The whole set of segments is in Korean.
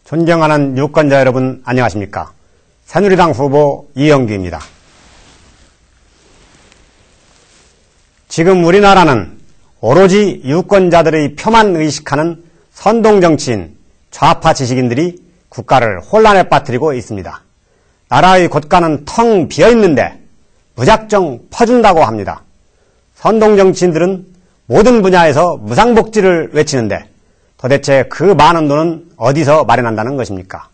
존경하는 유권자 여러분 안녕하십니까. 새누리당 후보 이영규입니다. 지금 우리나라는 오로지 유권자들의 표만 의식하는 선동정치인, 좌파 지식인들이 국가를 혼란에 빠뜨리고 있습니다. 나라의 곳간은 텅 비어있는데 무작정 퍼준다고 합니다. 선동정치인들은 모든 분야에서 무상복지를 외치는데 도대체 그 많은 돈은 어디서 마련한다는 것입니까?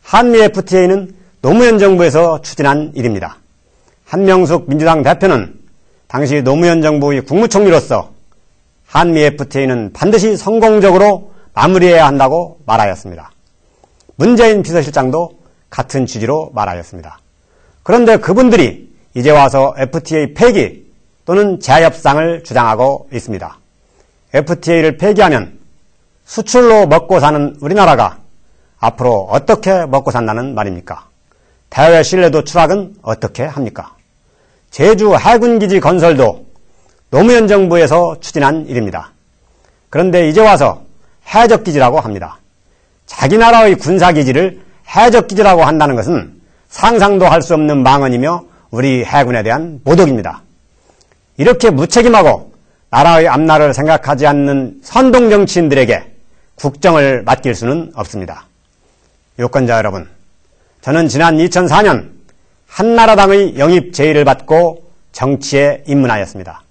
한미 FTA는 노무현 정부에서 추진한 일입니다. 한명숙 민주당 대표는 당시 노무현 정부의 국무총리로서 한미 FTA는 반드시 성공적으로 마무리해야 한다고 말하였습니다. 문재인 비서실장도 같은 취지로 말하였습니다. 그런데 그분들이 이제 와서 FTA 폐기 또는 재협상을 주장하고 있습니다. FTA를 폐기하면 수출로 먹고 사는 우리나라가 앞으로 어떻게 먹고 산다는 말입니까? 대외 신뢰도 추락은 어떻게 합니까? 제주 해군기지 건설도 노무현 정부에서 추진한 일입니다. 그런데 이제 와서 해적기지라고 합니다. 자기 나라의 군사기지를 해적기지라고 한다는 것은 상상도 할 수 없는 망언이며 우리 해군에 대한 모독입니다. 이렇게 무책임하고 나라의 앞날을 생각하지 않는 선동정치인들에게 국정을 맡길 수는 없습니다. 유권자 여러분, 저는 지난 2004년 한나라당의 영입 제의를 받고 정치에 입문하였습니다.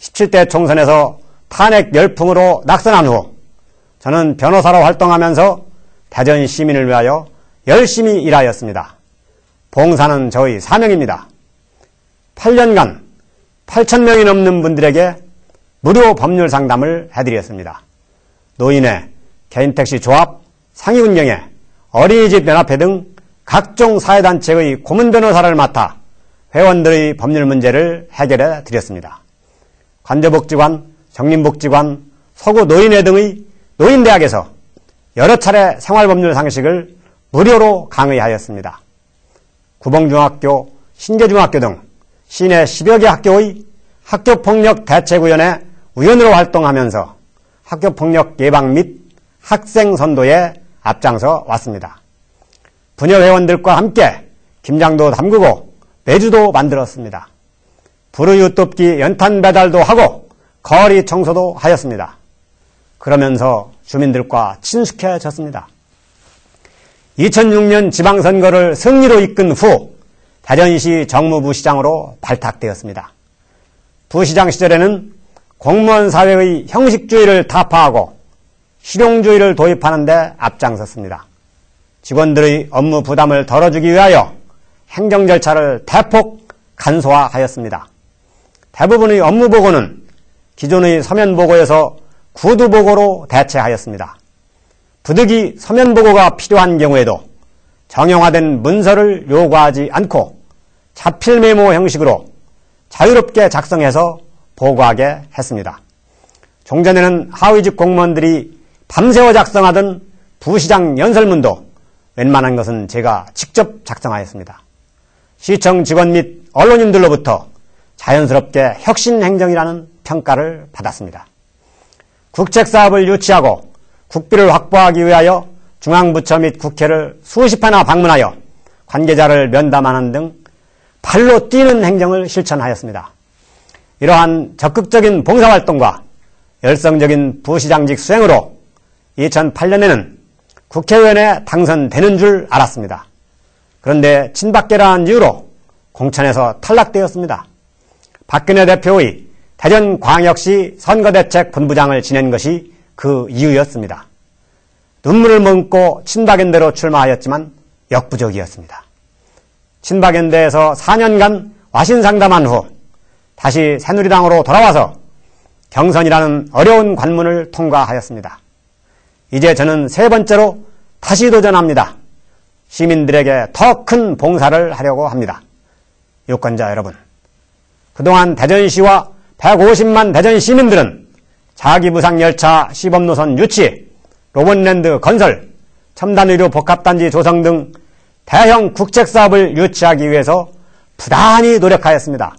17대 총선에서 탄핵 열풍으로 낙선한 후 저는 변호사로 활동하면서 대전 시민을 위하여 열심히 일하였습니다. 봉사는 저의 사명입니다. 8년간 8,000명이 넘는 분들에게 무료 법률 상담을 해드렸습니다. 노인회, 개인택시 조합, 상위운영회, 어린이집 연합회 등 각종 사회단체의 고문 변호사를 맡아 회원들의 법률 문제를 해결해 드렸습니다. 관저복지관, 정림복지관, 서구 노인회 등의 노인대학에서 여러 차례 생활법률 상식을 무료로 강의하였습니다. 구봉중학교, 신계중학교 등 시내 10여 개 학교의 학교폭력대책위원회 위원으로 활동하면서 학교폭력 예방 및 학생 선도에 앞장서 왔습니다. 부녀회원들과 함께 김장도 담그고 매주도 만들었습니다. 불우이웃 돕기 연탄 배달도 하고 거리 청소도 하였습니다. 그러면서 주민들과 친숙해졌습니다. 2006년 지방선거를 승리로 이끈 후 대전시 정무부시장으로 발탁되었습니다. 부시장 시절에는 공무원 사회의 형식주의를 타파하고 실용주의를 도입하는 데 앞장섰습니다. 직원들의 업무 부담을 덜어주기 위하여 행정 절차를 대폭 간소화하였습니다. 대부분의 업무 보고는 기존의 서면 보고에서 구두 보고로 대체하였습니다. 부득이 서면 보고가 필요한 경우에도 정형화된 문서를 요구하지 않고 자필 메모 형식으로 자유롭게 작성해서 보고하게 했습니다. 종전에는 하위직 공무원들이 밤새워 작성하던 부시장 연설문도 웬만한 것은 제가 직접 작성하였습니다. 시청 직원 및 언론인들로부터 자연스럽게 혁신행정이라는 평가를 받았습니다. 국책사업을 유치하고 국비를 확보하기 위하여 중앙부처 및 국회를 수십 회나 방문하여 관계자를 면담하는 등 발로 뛰는 행정을 실천하였습니다. 이러한 적극적인 봉사활동과 열성적인 부시장직 수행으로 2008년에는 국회의원에 당선되는 줄 알았습니다. 그런데 친박계라는 이유로 공천에서 탈락되었습니다. 박근혜 대표의 대전광역시 선거대책본부장을 지낸 것이 그 이유였습니다. 눈물을 머금고 친박연대로 출마하였지만 역부족이었습니다. 친박연대에서 4년간 와신상담한 후 다시 새누리당으로 돌아와서 경선이라는 어려운 관문을 통과하였습니다. 이제 저는 세 번째로 다시 도전합니다. 시민들에게 더 큰 봉사를 하려고 합니다. 유권자 여러분, 그동안 대전시와 150만 대전 시민들은 자기부상열차 시범노선 유치, 로봇랜드 건설, 첨단의료 복합단지 조성 등 대형 국책사업을 유치하기 위해서 부단히 노력하였습니다.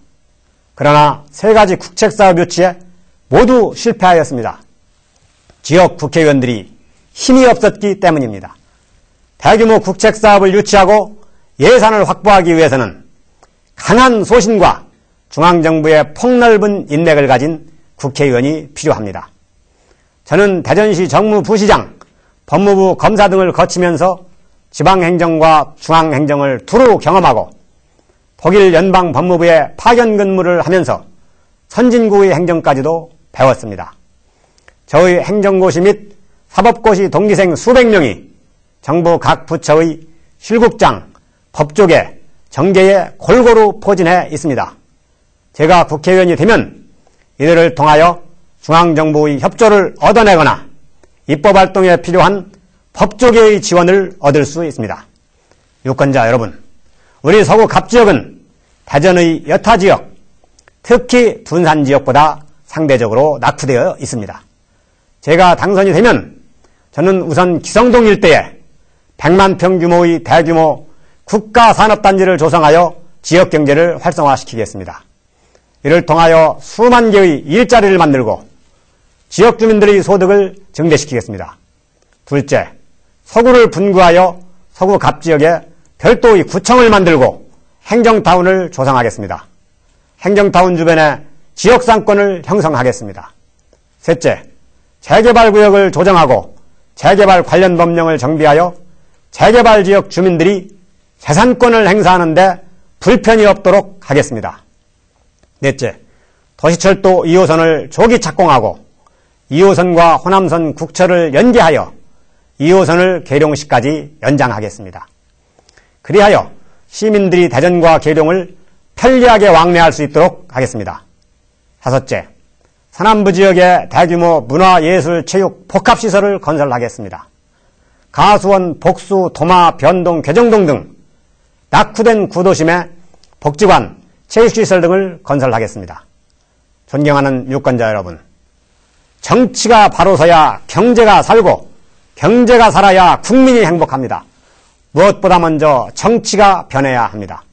그러나 세 가지 국책사업 유치에 모두 실패하였습니다. 지역 국회의원들이 힘이 없었기 때문입니다. 대규모 국책사업을 유치하고 예산을 확보하기 위해서는 강한 소신과 중앙정부의 폭넓은 인맥을 가진 국회의원이 필요합니다. 저는 대전시 정무부시장, 법무부 검사 등을 거치면서 지방행정과 중앙행정을 두루 경험하고 독일 연방법무부에 파견 근무를 하면서 선진국의 행정까지도 배웠습니다. 저의 행정고시 및 사법고시 동기생 수백 명이 정부 각 부처의 실국장, 법조계, 정계에 골고루 포진해 있습니다. 제가 국회의원이 되면 이들을 통하여 중앙정부의 협조를 얻어내거나 입법활동에 필요한 법조계의 지원을 얻을 수 있습니다. 유권자 여러분, 우리 서구 갑지역은 대전의 여타 지역, 특히 둔산 지역보다 상대적으로 낙후되어 있습니다. 제가 당선이 되면 저는 우선 기성동 일대에 100만 평 규모의 대규모 국가산업단지를 조성하여 지역경제를 활성화시키겠습니다. 이를 통하여 수만 개의 일자리를 만들고 지역 주민들의 소득을 증대시키겠습니다. 둘째, 서구를 분구하여 서구 갑지역에 별도의 구청을 만들고 행정타운을 조성하겠습니다. 행정타운 주변에 지역상권을 형성하겠습니다. 셋째, 재개발구역을 조정하고 재개발 관련 법령을 정비하여 재개발지역 주민들이 재산권을 행사하는 데 불편이 없도록 하겠습니다. 넷째, 도시철도 2호선을 조기 착공하고 2호선과 호남선 국철을 연계하여 2호선을 계룡시까지 연장하겠습니다. 그리하여 시민들이 대전과 계룡을 편리하게 왕래할 수 있도록 하겠습니다. 다섯째, 서남부 지역에 대규모 문화예술 체육 복합시설을 건설하겠습니다. 가수원, 복수, 도마, 변동, 괴정동 등 낙후된 구도심에 복지관, 체육시설 등을 건설하겠습니다. 존경하는 유권자 여러분, 정치가 바로 서야 경제가 살고 경제가 살아야 국민이 행복합니다. 무엇보다 먼저 정치가 변해야 합니다.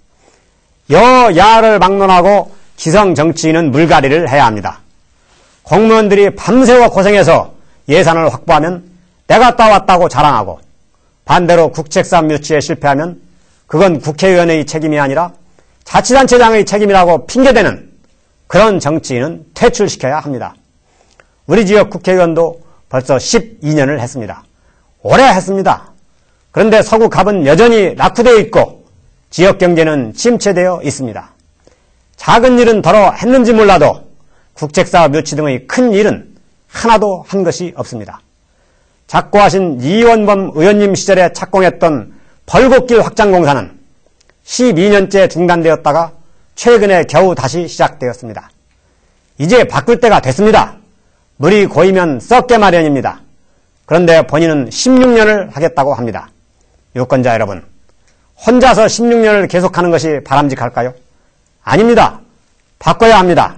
여야를 막론하고 기성 정치인은 물갈이를 해야 합니다. 공무원들이 밤새워 고생해서 예산을 확보하면 내가 따왔다고 자랑하고 반대로 국책사업 유치에 실패하면 그건 국회의원의 책임이 아니라 자치단체장의 책임이라고 핑계대는 그런 정치인은 퇴출시켜야 합니다. 우리 지역 국회의원도 벌써 12년을 했습니다. 오래 했습니다. 그런데 서구 갑은 여전히 낙후되어 있고 지역 경제는 침체되어 있습니다. 작은 일은 더러 했는지 몰라도 국책사업 유치 등의 큰 일은 하나도 한 것이 없습니다. 작고하신 이원범 의원님 시절에 착공했던 벌곡길 확장공사는 12년째 중단되었다가 최근에 겨우 다시 시작되었습니다. 이제 바꿀 때가 됐습니다. 물이 고이면 썩게 마련입니다. 그런데 본인은 16년을 하겠다고 합니다. 유권자 여러분, 혼자서 16년을 계속하는 것이 바람직할까요? 아닙니다. 바꿔야 합니다.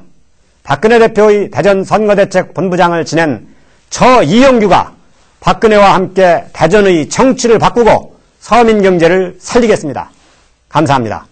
박근혜 대표의 대전 선거대책 본부장을 지낸 저 이영규가 박근혜와 함께 대전의 정치를 바꾸고 서민 경제를 살리겠습니다. 감사합니다.